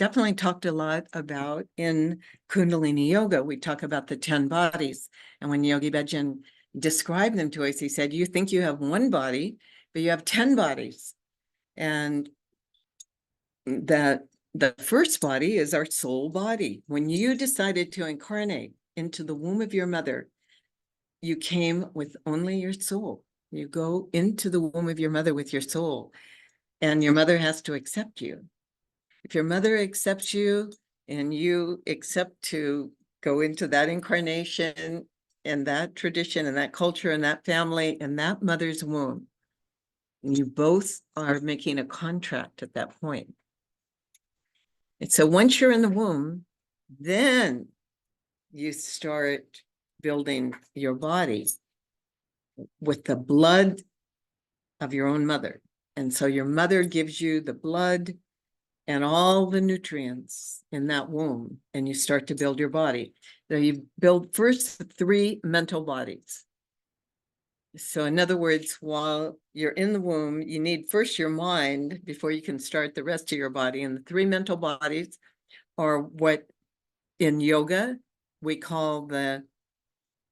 definitely talked a lot about in Kundalini Yoga. We talk about the 10 bodies. And when Yogi Bhajan described them to us, he said, you think you have one body, but you have 10 bodies. And that the first body is our soul body. When you decided to incarnate into the womb of your mother, you came with only your soul. You go into the womb of your mother with your soul, and your mother has to accept you. If your mother accepts you and you accept to go into that incarnation and that tradition and that culture and that family and that mother's womb, and you both are making a contract at that point. And so once you're in the womb, then you start building your body with the blood of your own mother. And so your mother gives you the blood and all the nutrients in that womb, and you start to build your body. So you build first 3 mental bodies. So in other words, while you're in the womb, you need first your mind before you can start the rest of your body. And the 3 mental bodies are what in yoga we call the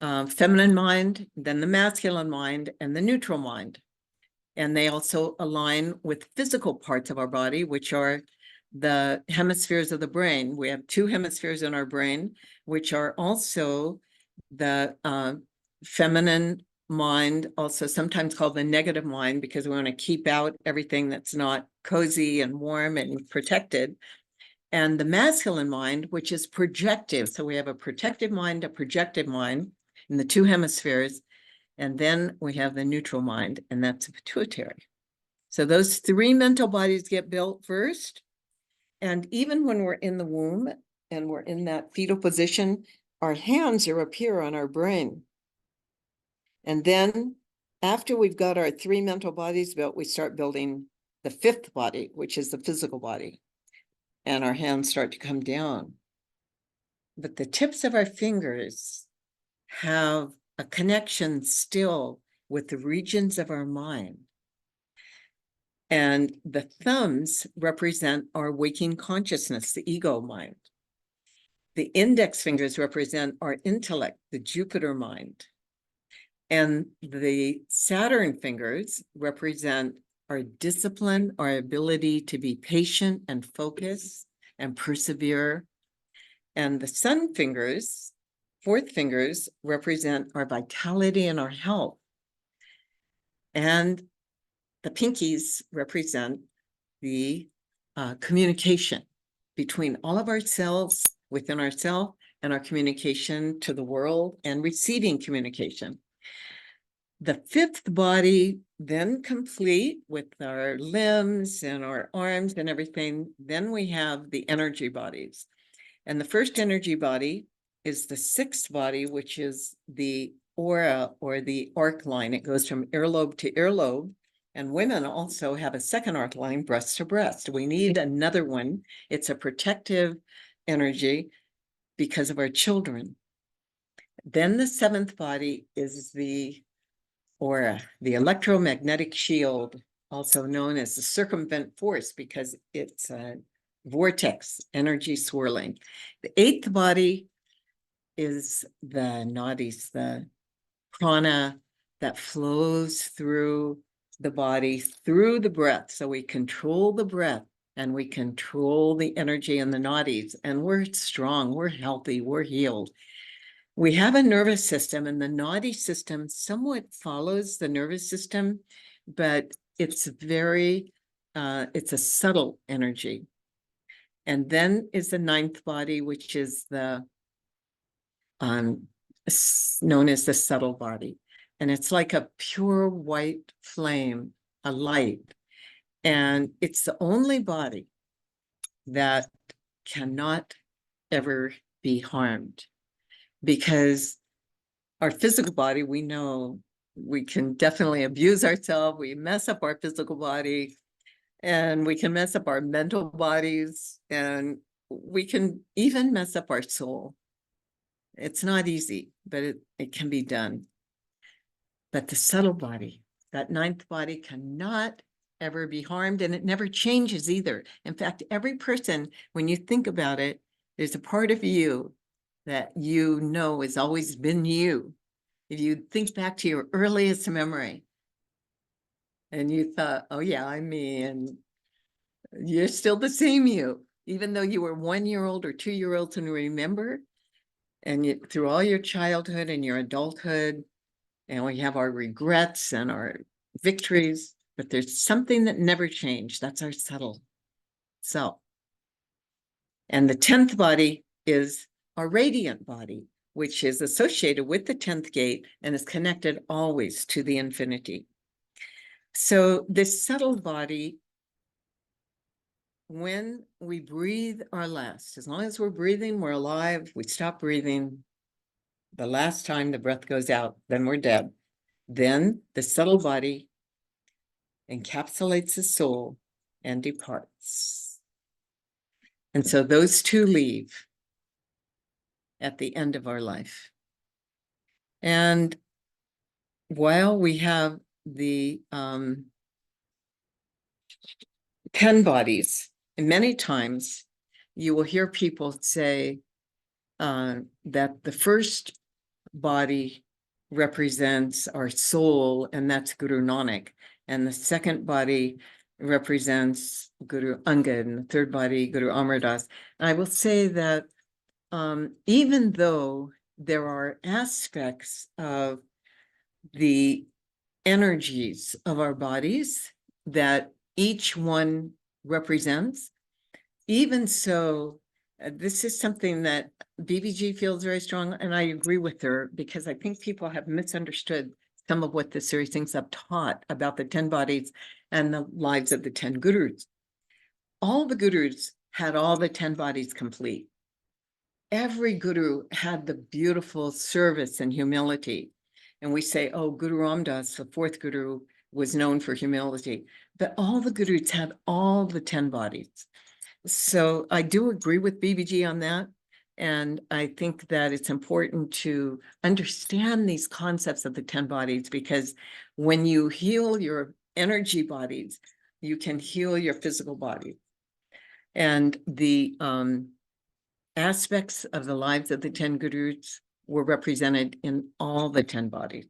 feminine mind, then the masculine mind, and the neutral mind. And they also align with physical parts of our body, which are the hemispheres of the brain. We have 2 hemispheres in our brain, which are also the feminine mind, also sometimes called the negative mind, because we want to keep out everything that's not cozy and warm and protected. And the masculine mind, which is projective. So we have a protective mind, a projective mind in the 2 hemispheres. And then we have the neutral mind, and that's the pituitary. So those 3 mental bodies get built first. And even when we're in the womb and we're in that fetal position, our hands appear on our brain. And then after we've got our 3 mental bodies built, we start building the 5th body, which is the physical body. And our hands start to come down. But the tips of our fingers have a connection still with the regions of our mind. And the thumbs represent our waking consciousness, the ego mind. The index fingers represent our intellect, the Jupiter mind. And the Saturn fingers represent our discipline, our ability to be patient and focus and persevere. And the Sun fingers, 4th fingers, represent our vitality and our health. And the pinkies represent the communication between all of ourselves, within ourselves, and our communication to the world and receiving communication. The 5th body, then complete with our limbs and our arms and everything, then we have the energy bodies. And the first energy body is the 6th body, which is the aura or the Arcline. It goes from earlobe to earlobe. And women also have a second Arcline, breast to breast. We need another one. It's a protective energy because of our children. Then the 7th body is the aura, the electromagnetic shield, also known as the circumvent force, because it's a vortex, energy swirling. The 8th body is the nadis, the prana that flows through the body, through the breath. So we control the breath and we control the energy in the nadis, and we're strong, we're healthy, we're healed. We have a nervous system, and the nadi system somewhat follows the nervous system, but it's it's a subtle energy. And then is the 9th body, which is the known as the subtle body. And it's like a pure white flame, a light. And it's the only body that cannot ever be harmed, because our physical body, we know we can definitely abuse ourselves. We mess up our physical body, and we can mess up our mental bodies, and we can even mess up our soul. It's not easy, but it can be done. But the subtle body, that 9th body, cannot ever be harmed, and it never changes either. In fact, every person, when you think about it, there's a part of you that you know has always been you. If you think back to your earliest memory and you thought, oh yeah, I'm me, and you're still the same you, even though you were 1 year old or 2 year old, and remember, and you, through all your childhood and your adulthood, and we have our regrets and our victories, but there's something that never changed. That's our subtle self. And the 10th body is our radiant body, which is associated with the 10th gate and is connected always to the infinity. So this subtle body, when we breathe our last, as long as we're breathing, we're alive. We stop breathing. The last time the breath goes out, then we're dead. Then the subtle body encapsulates the soul and departs. And so those two leave at the end of our life. And while we have the 10 bodies, and many times you will hear people say that the first body represents our soul, and that's Guru Nanak. And the second body represents Guru Angad, and the third body, Guru Amar Das. And I will say that even though there are aspects of the energies of our bodies that each one represents, even so, this is something that BBG feels very strong, and I agree with her, because I think people have misunderstood some of what the series things I've taught about the 10 bodies and the lives of the 10 gurus. All the gurus had all the 10 bodies complete. Every guru had the beautiful service and humility. And we say, oh, Guru Ram Das, the fourth guru, was known for humility. But all the gurus had all the 10 bodies. So I do agree with BBG on that. And I think that it's important to understand these concepts of the 10 bodies, because when you heal your energy bodies, you can heal your physical body. And the aspects of the lives of the 10 gurus were represented in all the 10 bodies.